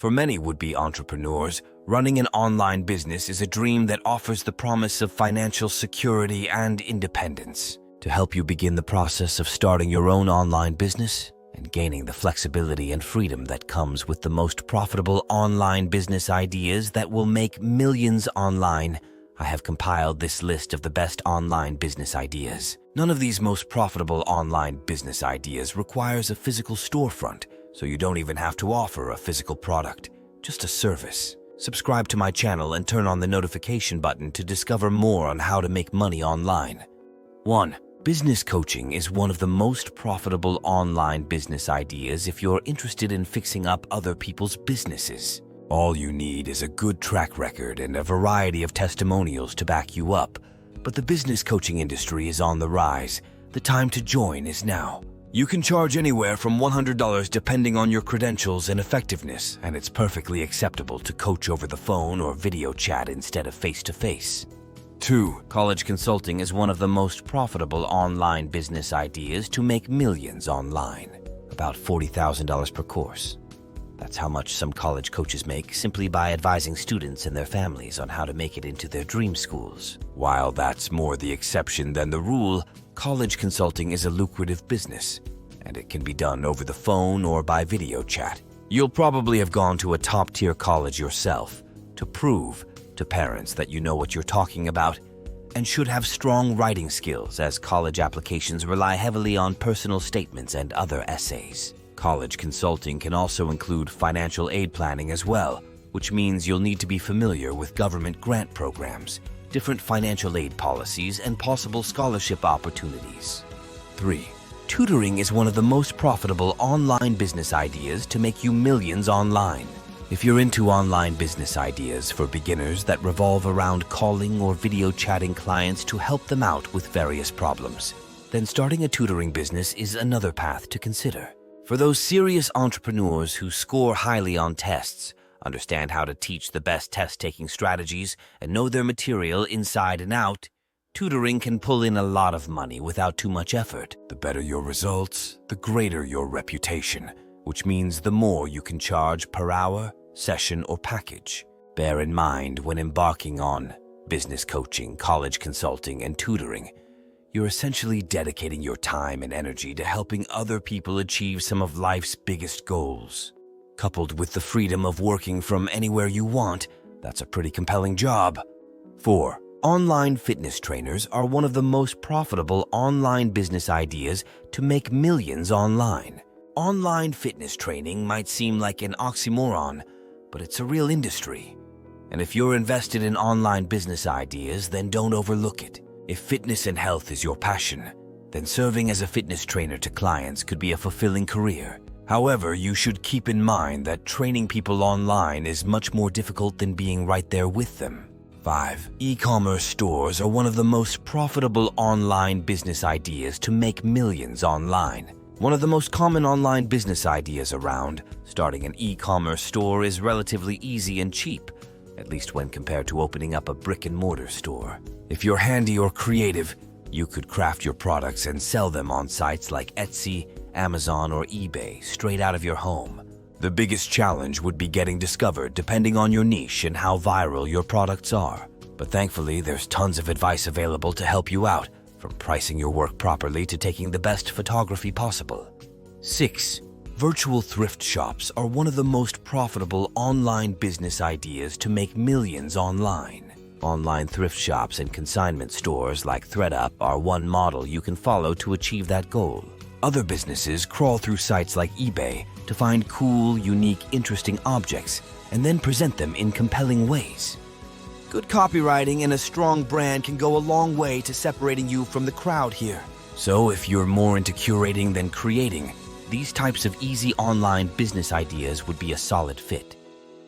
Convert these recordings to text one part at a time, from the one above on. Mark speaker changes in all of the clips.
Speaker 1: For many would-be entrepreneurs, running an online business is a dream that offers the promise of financial security and independence. To help you begin the process of starting your own online business and gaining the flexibility and freedom that comes with the most profitable online business ideas that will make millions online, I have compiled this list of the best online business ideas. None of these most profitable online business ideas requires a physical storefront, so you don't even have to offer a physical product, just a service. Subscribe to my channel and turn on the notification button to discover more on how to make money online. 1. Business coaching is one of the most profitable online business ideas if you're interested in fixing up other people's businesses. All you need is a good track record and a variety of testimonials to back you up. But the business coaching industry is on the rise. The time to join is now. You can charge anywhere from $100 depending on your credentials and effectiveness, and it's perfectly acceptable to coach over the phone or video chat instead of face-to-face. 2. College consulting is one of the most profitable online business ideas to make millions online. About $40,000 per course. That's how much some college coaches make simply by advising students and their families on how to make it into their dream schools. While that's more the exception than the rule, college consulting is a lucrative business, and it can be done over the phone or by video chat. You'll probably have gone to a top-tier college yourself to prove to parents that you know what you're talking about and should have strong writing skills, as college applications rely heavily on personal statements and other essays. College consulting can also include financial aid planning as well, which means you'll need to be familiar with government grant programs, different financial aid policies, and possible scholarship opportunities. 3. Tutoring is one of the most profitable online business ideas to make you millions online. If you're into online business ideas for beginners that revolve around calling or video chatting clients to help them out with various problems, then starting a tutoring business is another path to consider. For those serious entrepreneurs who score highly on tests, understand how to teach the best test-taking strategies, and know their material inside and out, tutoring can pull in a lot of money without too much effort. The better your results, the greater your reputation, which means the more you can charge per hour, session, or package. Bear in mind when embarking on business coaching, college consulting, and tutoring, you're essentially dedicating your time and energy to helping other people achieve some of life's biggest goals. Coupled with the freedom of working from anywhere you want, that's a pretty compelling job. 4. Online fitness trainers are one of the most profitable online business ideas to make millions online. Online fitness training might seem like an oxymoron, but it's a real industry. And if you're invested in online business ideas, then don't overlook it. If fitness and health is your passion, then serving as a fitness trainer to clients could be a fulfilling career. However, you should keep in mind that training people online is much more difficult than being right there with them. 5. E-commerce stores are one of the most profitable online business ideas to make millions online. One of the most common online business ideas around, starting an e-commerce store is relatively easy and cheap, at least when compared to opening up a brick-and-mortar store. If you're handy or creative, you could craft your products and sell them on sites like Etsy, Amazon, or eBay straight out of your home. The biggest challenge would be getting discovered depending on your niche and how viral your products are. But thankfully, there's tons of advice available to help you out, from pricing your work properly to taking the best photography possible. 6. Virtual thrift shops are one of the most profitable online business ideas to make millions online. Online thrift shops and consignment stores like ThredUp are one model you can follow to achieve that goal. Other businesses crawl through sites like eBay to find cool, unique, interesting objects and then present them in compelling ways. Good copywriting and a strong brand can go a long way to separating you from the crowd here. So if you're more into curating than creating, these types of easy online business ideas would be a solid fit.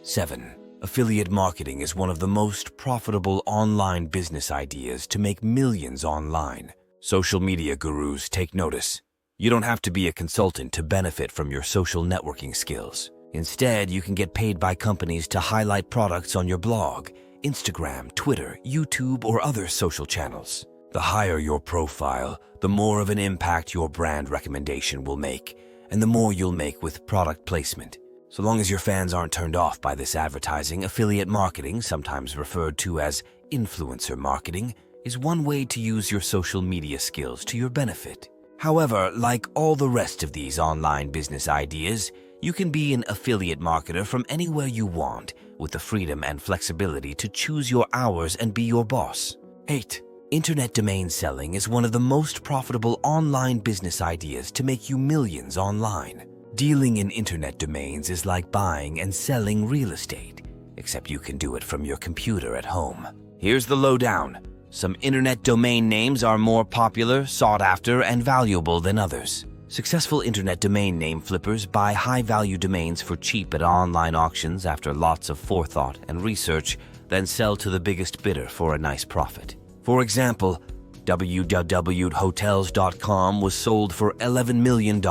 Speaker 1: 7. Affiliate marketing is one of the most profitable online business ideas to make millions online. Social media gurus take notice. You don't have to be a consultant to benefit from your social networking skills. Instead, you can get paid by companies to highlight products on your blog, Instagram, Twitter, YouTube, or other social channels. The higher your profile, the more of an impact your brand recommendation will make, and the more you'll make with product placement. So long as your fans aren't turned off by this advertising, affiliate marketing, sometimes referred to as influencer marketing, is one way to use your social media skills to your benefit. However, like all the rest of these online business ideas, you can be an affiliate marketer from anywhere you want, with the freedom and flexibility to choose your hours and be your boss. 8. Internet domain selling is one of the most profitable online business ideas to make you millions online. Dealing in internet domains is like buying and selling real estate, except you can do it from your computer at home. Here's the lowdown. Some internet domain names are more popular, sought after, and valuable than others. Successful internet domain name flippers buy high-value domains for cheap at online auctions after lots of forethought and research, then sell to the biggest bidder for a nice profit. For example, www.hotels.com was sold for $11 million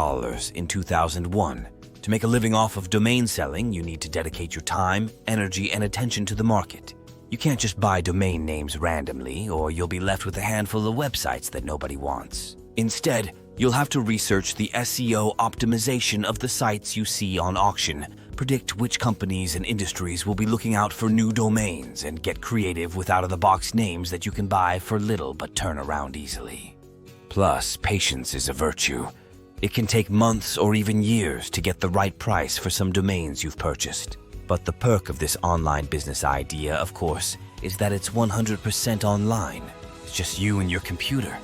Speaker 1: in 2001. To make a living off of domain selling, you need to dedicate your time, energy, and attention to the market. You can't just buy domain names randomly, or you'll be left with a handful of websites that nobody wants. Instead, you'll have to research the SEO optimization of the sites you see on auction, predict which companies and industries will be looking out for new domains, and get creative with out-of-the-box names that you can buy for little but turn around easily. Plus, patience is a virtue. It can take months or even years to get the right price for some domains you've purchased. But the perk of this online business idea, of course, is that it's 100% online. It's just you and your computer.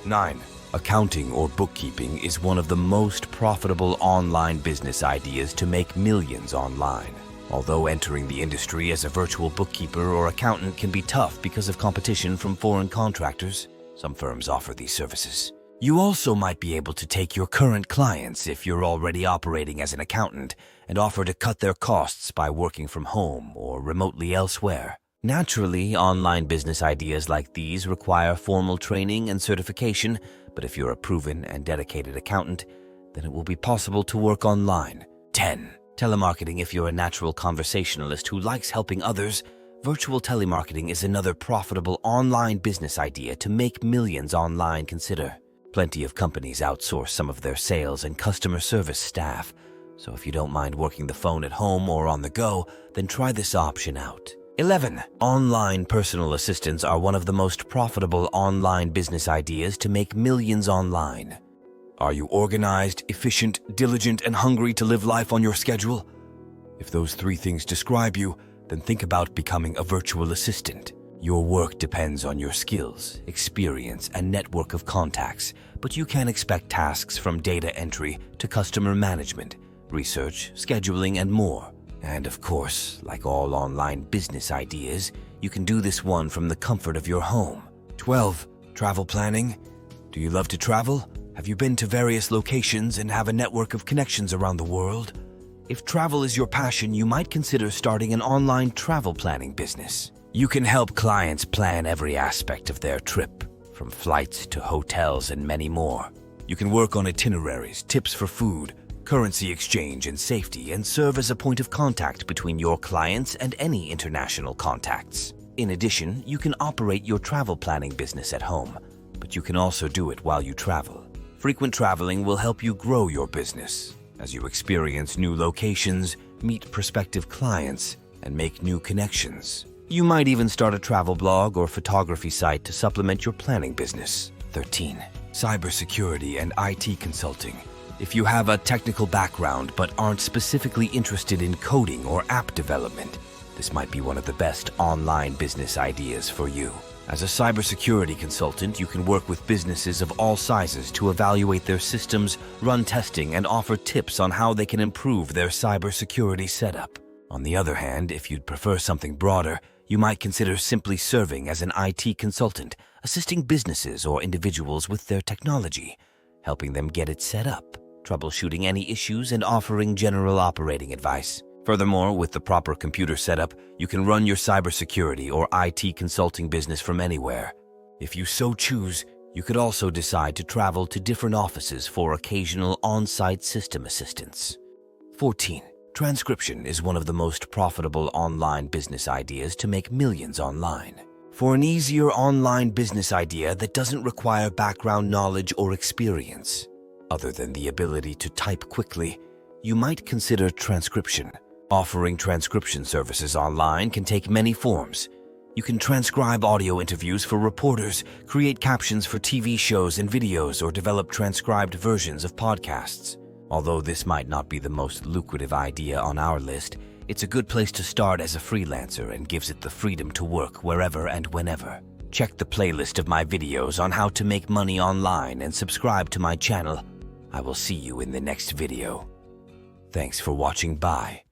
Speaker 1: 9. Accounting or bookkeeping is one of the most profitable online business ideas to make millions online. Although entering the industry as a virtual bookkeeper or accountant can be tough because of competition from foreign contractors, some firms offer these services. You also might be able to take your current clients, if you're already operating as an accountant, and offer to cut their costs by working from home or remotely elsewhere. Naturally, online business ideas like these require formal training and certification, but if you're a proven and dedicated accountant, then it will be possible to work online. 10. Telemarketing. If you're a natural conversationalist who likes helping others, virtual telemarketing is another profitable online business idea to make millions online. Consider. Plenty of companies outsource some of their sales and customer service staff, so if you don't mind working the phone at home or on the go, then try this option out. 11. Online personal assistants are one of the most profitable online business ideas to make millions online. Are you organized, efficient, diligent, and hungry to live life on your schedule? If those 3 things describe you, then think about becoming a virtual assistant. Your work depends on your skills, experience, and network of contacts, but you can expect tasks from data entry to customer management, research, scheduling, and more. And of course, like all online business ideas, you can do this one from the comfort of your home. 12. Travel planning. Do you love to travel? Have you been to various locations and have a network of connections around the world? If travel is your passion, you might consider starting an online travel planning business. You can help clients plan every aspect of their trip, from flights to hotels and many more. You can work on itineraries, tips for food, currency exchange, and safety, and serve as a point of contact between your clients and any international contacts. In addition, you can operate your travel planning business at home, but you can also do it while you travel. Frequent traveling will help you grow your business as you experience new locations, meet prospective clients, and make new connections. You might even start a travel blog or photography site to supplement your planning business. 13. Cybersecurity and IT consulting. If you have a technical background but aren't specifically interested in coding or app development, this might be one of the best online business ideas for you. As a cybersecurity consultant, you can work with businesses of all sizes to evaluate their systems, run testing, and offer tips on how they can improve their cybersecurity setup. On the other hand, if you'd prefer something broader, you might consider simply serving as an IT consultant, assisting businesses or individuals with their technology, helping them get it set up, troubleshooting any issues, and offering general operating advice. Furthermore, with the proper computer setup, you can run your cybersecurity or IT consulting business from anywhere. If you so choose, you could also decide to travel to different offices for occasional on-site system assistance. 14. Transcription is one of the most profitable online business ideas to make millions online. For an easier online business idea that doesn't require background knowledge or experience, other than the ability to type quickly, you might consider transcription. Offering transcription services online can take many forms. You can transcribe audio interviews for reporters, create captions for TV shows and videos, or develop transcribed versions of podcasts. Although this might not be the most lucrative idea on our list, it's a good place to start as a freelancer and gives it the freedom to work wherever and whenever. Check the playlist of my videos on how to make money online and subscribe to my channel. I will see you in the next video. Thanks for watching. Bye.